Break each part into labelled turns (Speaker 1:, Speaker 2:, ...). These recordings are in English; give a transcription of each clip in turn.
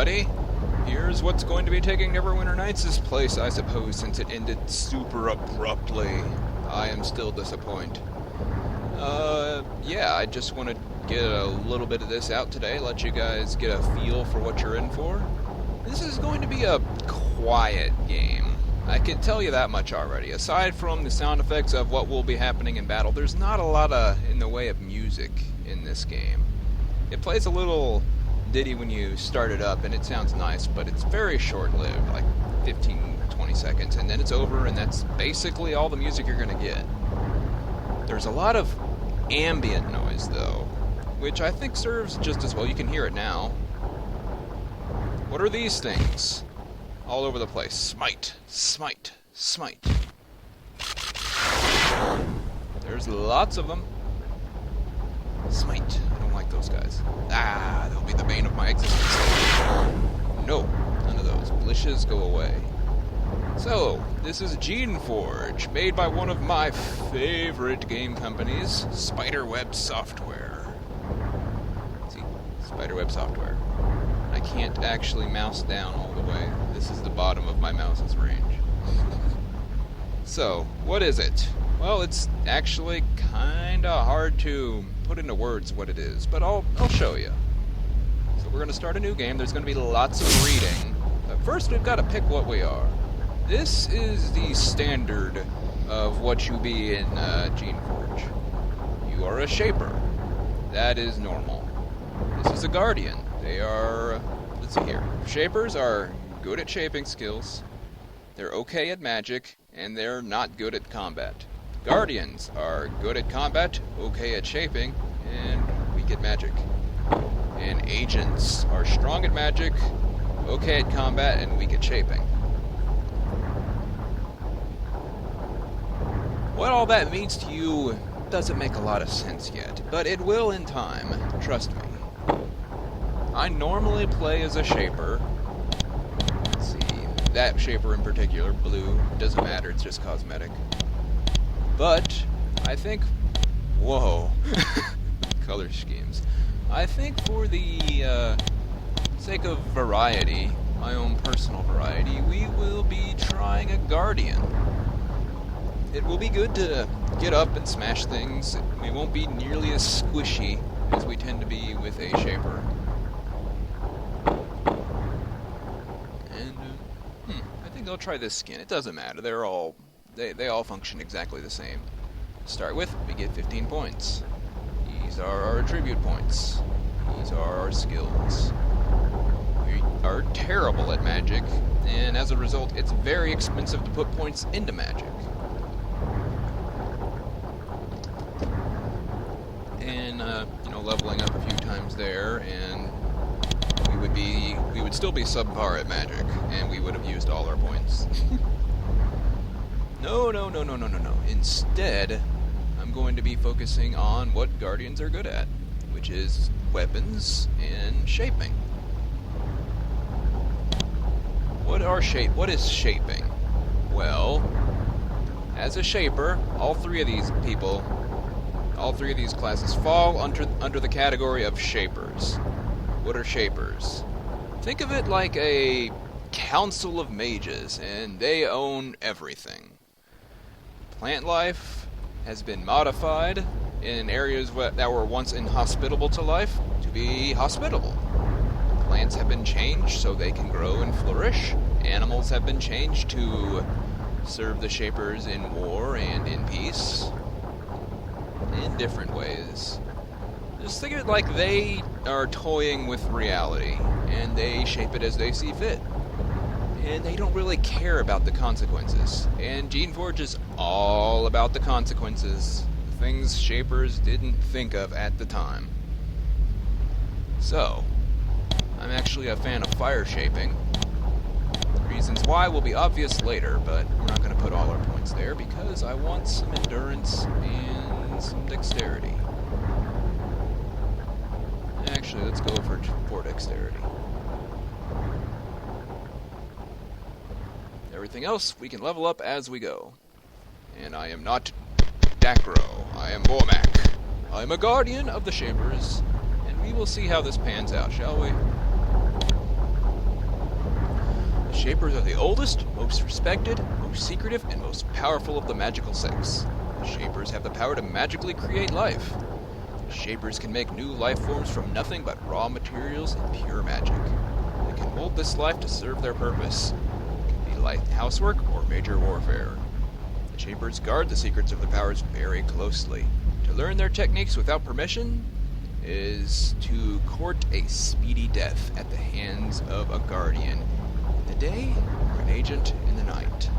Speaker 1: everybody. Here's what's going to be taking Neverwinter Nights' place, I suppose, since it ended super abruptly. I am still disappointed. Yeah, I just want to get a little bit of this out today, let you guys get a feel for what you're in for. This is going to be a quiet game. I can tell you that much already. Aside from the sound effects of what will be happening in battle, there's not a lot in the way of music in this game. It plays a little ditty when you start it up, and it sounds nice, but it's very short-lived, like 15-20 seconds, and then it's over, and that's basically all the music you're going to get. There's a lot of ambient noise, though, which I think serves just as well. You can hear it now. What are these things? All over the place. Smite, smite, smite. There's lots of them. Smite. I don't like those guys. They'll be the bane of my existence. No, none of those. Blishes, go away. So, this is Geneforge, made by one of my favorite game companies, Spiderweb Software. See, Spiderweb Software. I can't actually mouse down all the way. This is the bottom of my mouse's range. So, what is it? Well, it's actually kinda hard to put into words what it is, but I'll show you. So we're gonna start a new game. There's gonna be lots of reading. But first we've gotta pick what we are. This is the standard of what you be in Geneforge. You are a shaper. That is normal. This is a guardian. They are, let's see here. Shapers are good at shaping skills. They're okay at magic, and they're not good at combat. Guardians are good at combat, okay at shaping, and weak at magic. And agents are strong at magic, okay at combat, and weak at shaping. What all that means to you doesn't make a lot of sense yet, but it will in time, trust me. I normally play as a shaper. Let's see, that shaper in particular, blue, doesn't matter, it's just cosmetic. But, I think, whoa, color schemes. I think for the sake of variety, my own personal variety, we will be trying a guardian. It will be good to get up and smash things. We won't be nearly as squishy as we tend to be with a shaper. And, I think I'll try this skin. It doesn't matter. They're all... They all function exactly the same. To start with, we get 15 points. These are our attribute points. These are our skills. We are terrible at magic, and as a result, it's very expensive to put points into magic. And, leveling up a few times there, and we would still be subpar at magic, and we would have used all our points. No. Instead, I'm going to be focusing on what Guardians are good at, which is weapons and shaping. What is shaping? Well, as a shaper, all three of these classes fall under the category of shapers. What are shapers? Think of it like a council of mages, and they own everything. Plant life has been modified in areas that were once inhospitable to life to be hospitable. Plants have been changed so they can grow and flourish. Animals have been changed to serve the shapers in war and in peace. In different ways. Just think of it like they are toying with reality, and they shape it as they see fit. And they don't really care about the consequences. And Geneforge is all about the consequences. The things shapers didn't think of at the time. So, I'm actually a fan of fire shaping. Reasons why will be obvious later, but we're not going to put all our points there because I want some endurance and some dexterity. Actually, let's go for dexterity. Everything else, we can level up as we go. And I am not Dacro. I am Bormac. I am a guardian of the Shapers, and we will see how this pans out, shall we? The Shapers are the oldest, most respected, most secretive, and most powerful of the magical sects. The Shapers have the power to magically create life. The Shapers can make new life forms from nothing but raw materials and pure magic. They can mold this life to serve their purpose. It can be light housework or major warfare. The Shapers guard the secrets of the powers very closely. To learn their techniques without permission is to court a speedy death at the hands of a guardian in the day or an agent in the night.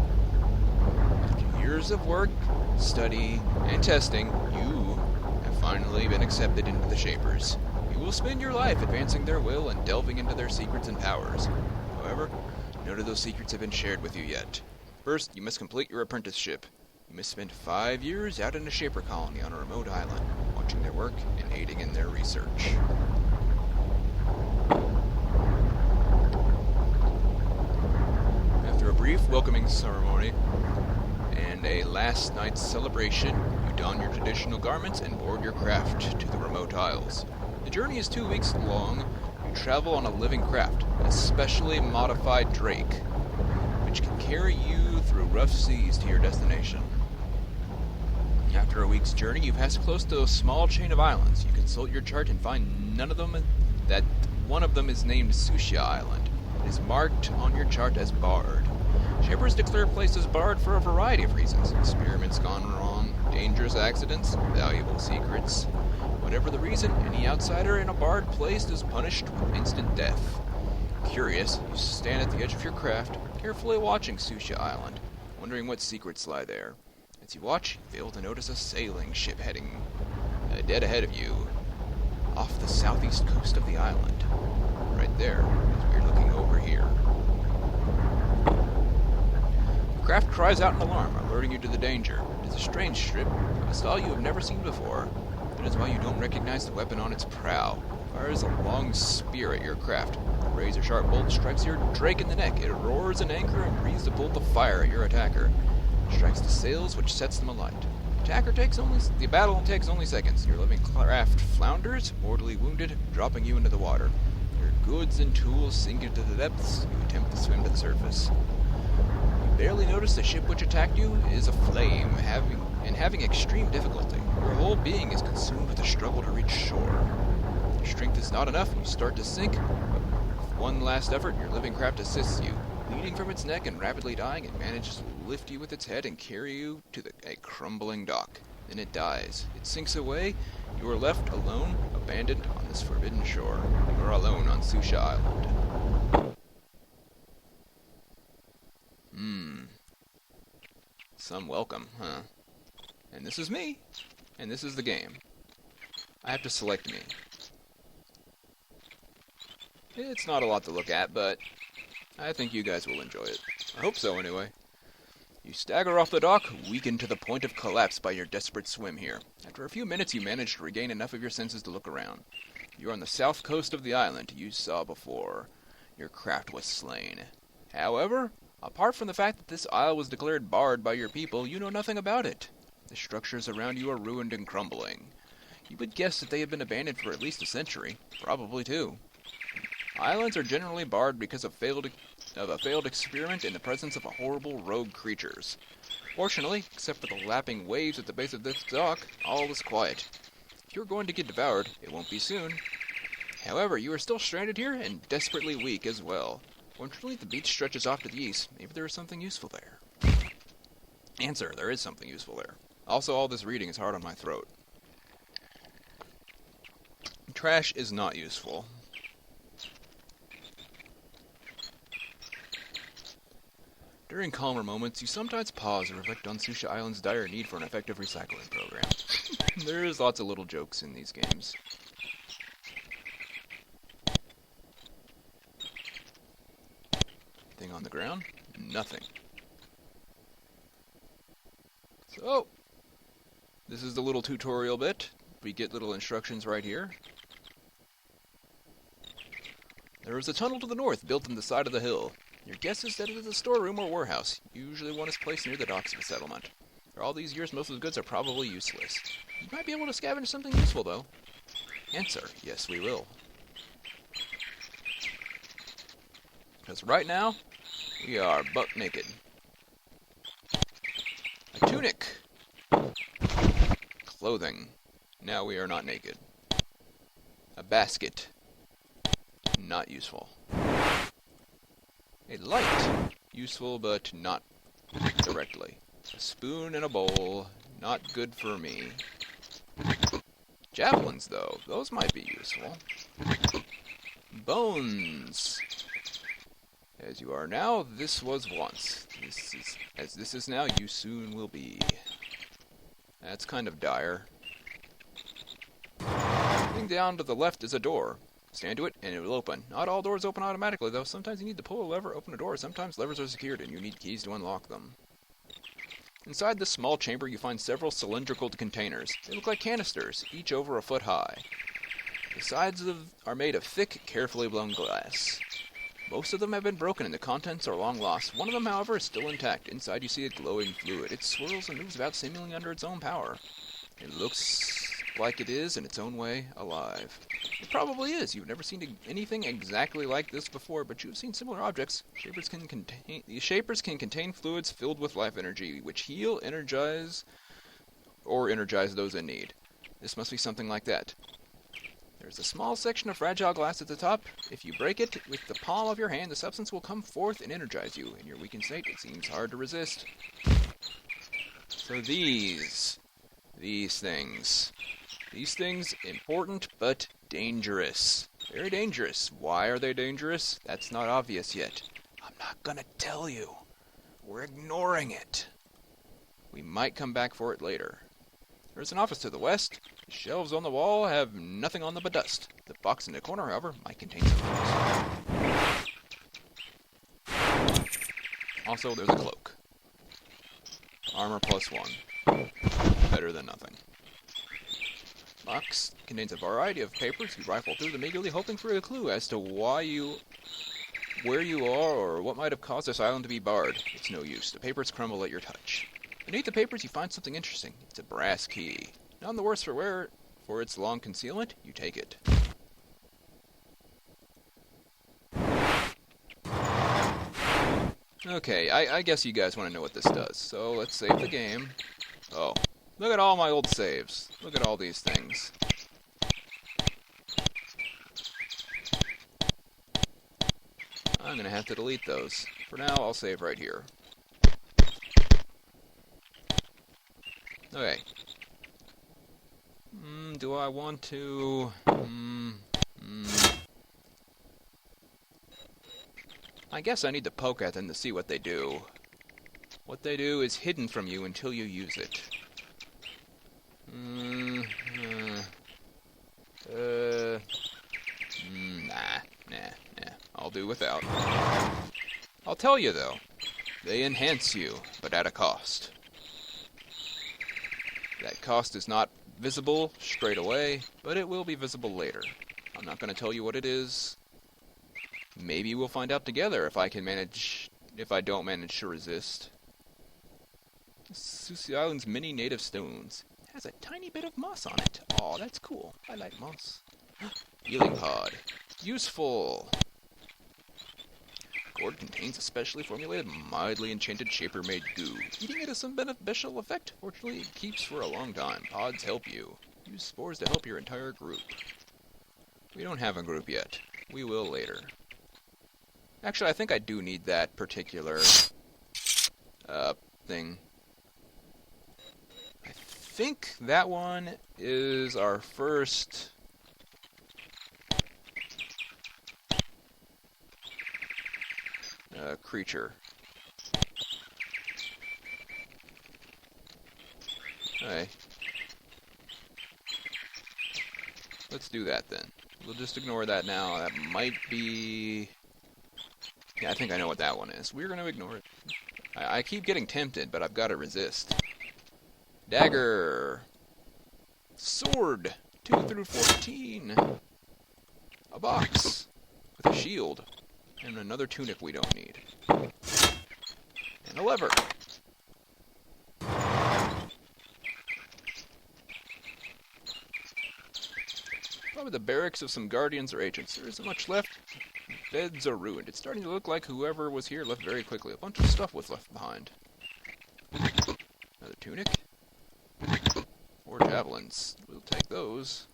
Speaker 1: After years of work, study, and testing, you have finally been accepted into the Shapers. You will spend your life advancing their will and delving into their secrets and powers. However, none of those secrets have been shared with you yet. First, you must complete your apprenticeship. You must spend 5 years out in a Shaper colony on a remote island, watching their work and aiding in their research. After a brief welcoming ceremony and a last night's celebration, you don your traditional garments and board your craft to the remote isles. The journey is 2 weeks long. You travel on a living craft, a specially modified drake, which can carry you through rough seas to your destination. After a week's journey, you pass close to a small chain of islands. You consult your chart and find that one of them is named Sushi Island. It is marked on your chart as barred. Shapers declare places barred for a variety of reasons. Experiments gone wrong, dangerous accidents, valuable secrets. Whatever the reason, any outsider in a barred place is punished with instant death. Curious, you stand at the edge of your craft, carefully watching Sushi Island, wondering what secrets lie there. As you watch, you fail to notice a sailing ship heading dead ahead of you, off the southeast coast of the island. Right there, as we're looking over here. The craft cries out in alarm, alerting you to the danger. It is a strange ship, of a style you have never seen before. That is why you don't recognize the weapon on its prow. It fires a long spear at your craft. The razor-sharp bolt strikes your drake in the neck. It roars in anger and breathes a bolt of fire at your attacker. Strikes the sails, which sets them alight. The battle takes only seconds. Your living craft flounders, mortally wounded, dropping you into the water. Your goods and tools sink into the depths. You attempt to swim to the surface. You barely notice the ship which attacked you is aflame, having extreme difficulty. Your whole being is consumed with the struggle to reach shore. Your strength is not enough, and you start to sink. But with one last effort, your living craft assists you. Bleeding from its neck and rapidly dying, it manages to lift you with its head and carry you to a crumbling dock. Then it dies. It sinks away. You are left alone, abandoned on this forbidden shore. You are alone on Sushi Island. Some welcome, huh? And this is me. And this is the game. I have to select me. It's not a lot to look at, but I think you guys will enjoy it. I hope so, anyway. You stagger off the dock, weakened to the point of collapse by your desperate swim here. After a few minutes, you manage to regain enough of your senses to look around. You're on the south coast of the island you saw before. Your craft was slain. However, apart from the fact that this isle was declared barred by your people, you know nothing about it. The structures around you are ruined and crumbling. You would guess that they have been abandoned for at least a century, probably two. Islands are generally barred because of a failed experiment in the presence of horrible rogue creatures. Fortunately, except for the lapping waves at the base of this dock, all is quiet. If you're going to get devoured, it won't be soon. However, you are still stranded here and desperately weak as well. Fortunately, the beach stretches off to the east. Maybe there is something useful there. Answer, there is something useful there. Also, all this reading is hard on my throat. Trash is not useful. During calmer moments, you sometimes pause and reflect on Sushi Island's dire need for an effective recycling program. There's lots of little jokes in these games. Anything on the ground? Nothing. So, this is the little tutorial bit. We get little instructions right here. There is a tunnel to the north built in the side of the hill. Your guess is that it is a storeroom or warehouse. Usually one is placed near the docks of a settlement. For all these years, most of the goods are probably useless. You might be able to scavenge something useful, though. Answer, yes we will. Because right now, We are butt naked. A tunic. Clothing. Now we are not naked. A basket. Not useful. A light. Useful, but not directly. A spoon and a bowl. Not good for me. Javelins, though. Those might be useful. Bones. As you are now, this was once. As this is now, you soon will be. That's kind of dire. Moving down to the left is a door. Stand to it, and it will open. Not all doors open automatically, though. Sometimes you need to pull a lever, open a door. Sometimes levers are secured, and you need keys to unlock them. Inside this small chamber, you find several cylindrical containers. They look like canisters, each over a foot high. The sides are made of thick, carefully blown glass. Most of them have been broken, and the contents are long lost. One of them, however, is still intact. Inside, you see a glowing fluid. It swirls and moves about seemingly under its own power. It looks like it is, in its own way, alive. It probably is. You've never seen anything exactly like this before, but you've seen similar objects. These shapers can contain fluids filled with life energy, which heal, energize those in need. This must be something like that. There's a small section of fragile glass at the top. If you break it with the palm of your hand, the substance will come forth and energize you. In your weakened state, it seems hard to resist. So these things, important but dangerous. Very dangerous. Why are they dangerous? That's not obvious yet. I'm not gonna tell you. We're ignoring it. We might come back for it later. There's an office to the west. The shelves on the wall have nothing on them but dust. The box in the corner, however, might contain some clues. Also, there's a cloak. Armor +1. Better than nothing. Box contains a variety of papers. You rifle through them eagerly, hoping for a clue as to where you are or what might have caused this island to be barred. It's no use. The papers crumble at your touch. Beneath the papers, you find something interesting. It's a brass key. None the worse for its long concealment. You take it. Okay, I guess you guys want to know what this does. So let's save the game. Oh, look at all my old saves. Look at all these things. I'm going to have to delete those. For now, I'll save right here. Okay. Do I want to... I guess I need to poke at them to see what they do. What they do is hidden from you until you use it. Nah. I'll do without. I'll tell you, though. They enhance you, but at a cost. That cost is not visible straight away, but it will be visible later. I'm not going to tell you what it is. Maybe we'll find out together if I don't manage to resist. Susi Island's many native stones. It has a tiny bit of moss on it. Aw, that's cool. I like moss. Healing pod. Useful. Gourd contains a specially formulated, mildly enchanted shaper-made goo. Eating it has some beneficial effect. Fortunately, it keeps for a long time. Pods help you. Use spores to help your entire group. We don't have a group yet. We will later. Actually, I think I do need that particular thing. I think that one is our first... creature. Okay. Let's do that then. We'll just ignore that now. That might be... Yeah, I think I know what that one is. We're going to ignore it. I keep getting tempted, but I've got to resist. Dagger. Sword. 2 through 14. A box. With a shield. And another tunic we don't need. And a lever. Probably the barracks of some guardians or agents. There isn't much left. Beds are ruined. It's starting to look like whoever was here left very quickly. A bunch of stuff was left behind. Another tunic. 4 javelins. We'll take those.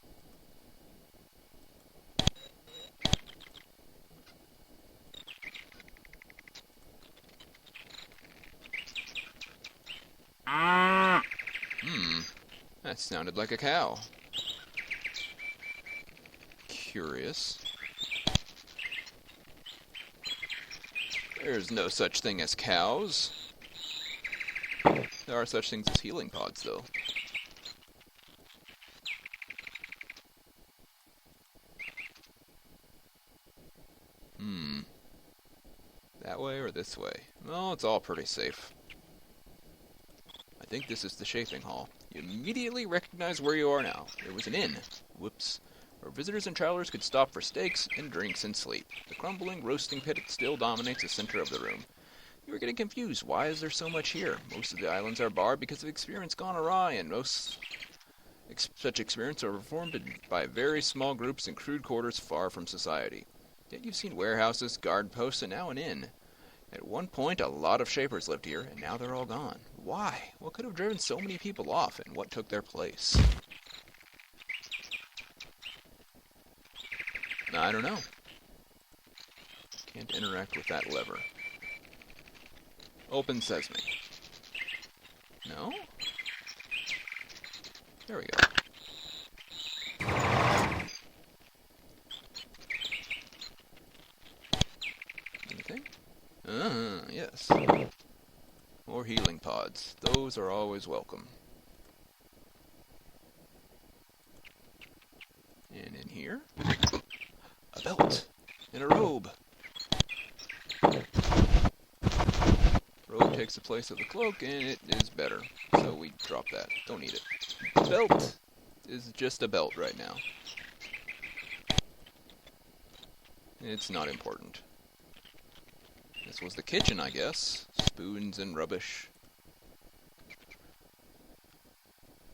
Speaker 1: That sounded like a cow. Curious. There's no such thing as cows. There are such things as healing pods, though. That way or this way? Well, it's all pretty safe. I think this is the Shaping Hall. You immediately recognize where you are now. There was an inn. Whoops. Where visitors and travelers could stop for steaks and drinks and sleep. The crumbling, roasting pit still dominates the center of the room. You are getting confused. Why is there so much here? Most of the islands are barred because of experience gone awry, and most such experiments are performed by very small groups in crude quarters far from society. Yet you've seen warehouses, guard posts, and now an inn. At one point, a lot of Shapers lived here, and now they're all gone. Why? What could have driven so many people off, and what took their place? I don't know. Can't interact with that lever. Open sesame. No? There we go. Anything? Yes. More healing pods. Those are always welcome. And in here? A belt. And a robe. Robe takes the place of the cloak, and it is better. So we drop that. Don't need it. Belt is just a belt right now. It's not important. This was the kitchen, I guess. Spoons and rubbish.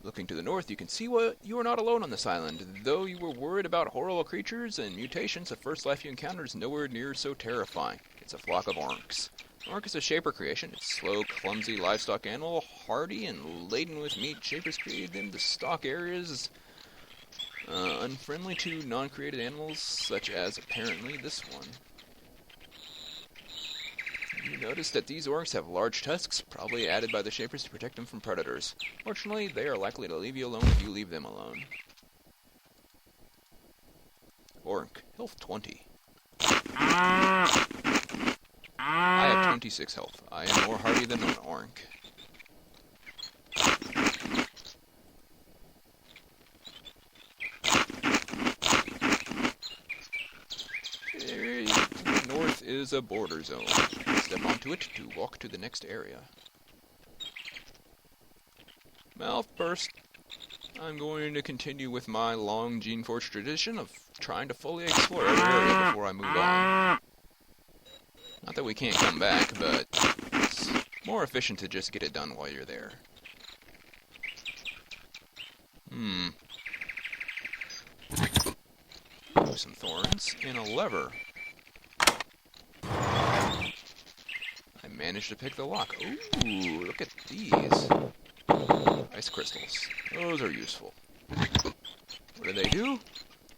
Speaker 1: Looking to the north, you can see what you are not alone on this island. Though you were worried about horrible creatures and mutations, the first life you encounter is nowhere near so terrifying. It's a flock of orcs. An orc is a Shaper creation. It's slow, clumsy livestock animal, hardy and laden with meat. Shapers created them to stock areas unfriendly to non-created animals, such as apparently this one. You notice that these orcs have large tusks, probably added by the Shapers to protect them from predators. Fortunately, they are likely to leave you alone if you leave them alone. Orc, health 20. I have 26 health. I am more hardy than an orc. To the north is a border zone. Step onto it to walk to the next area. Well, first, I'm going to continue with my long Geneforge tradition of trying to fully explore every area before I move on. Not that we can't come back, but it's more efficient to just get it done while you're there. Some thorns and a lever. I managed to pick the lock. Ooh, look at these. Ice crystals. Those are useful. What do they do?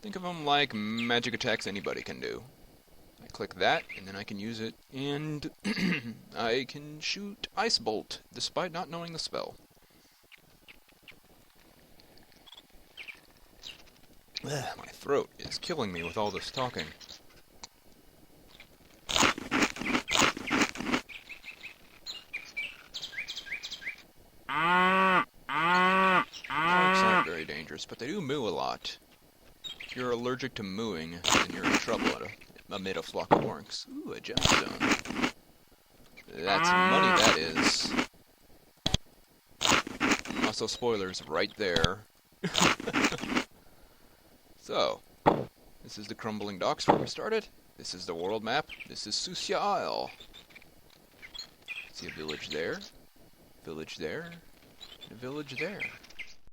Speaker 1: Think of them like magic attacks anybody can do. I click that, and then I can use it, and I can shoot Ice Bolt, despite not knowing the spell. My throat is killing me with all this talking. Orcs aren't very dangerous, but they do moo a lot. If you're allergic to mooing, then you're in trouble amid a flock of orcs. Ooh, a gemstone. That's money, that is. Also, spoilers right there. So, this is the crumbling docks where we started. This is the world map. This is Susia Isle. See a village there, and a village there.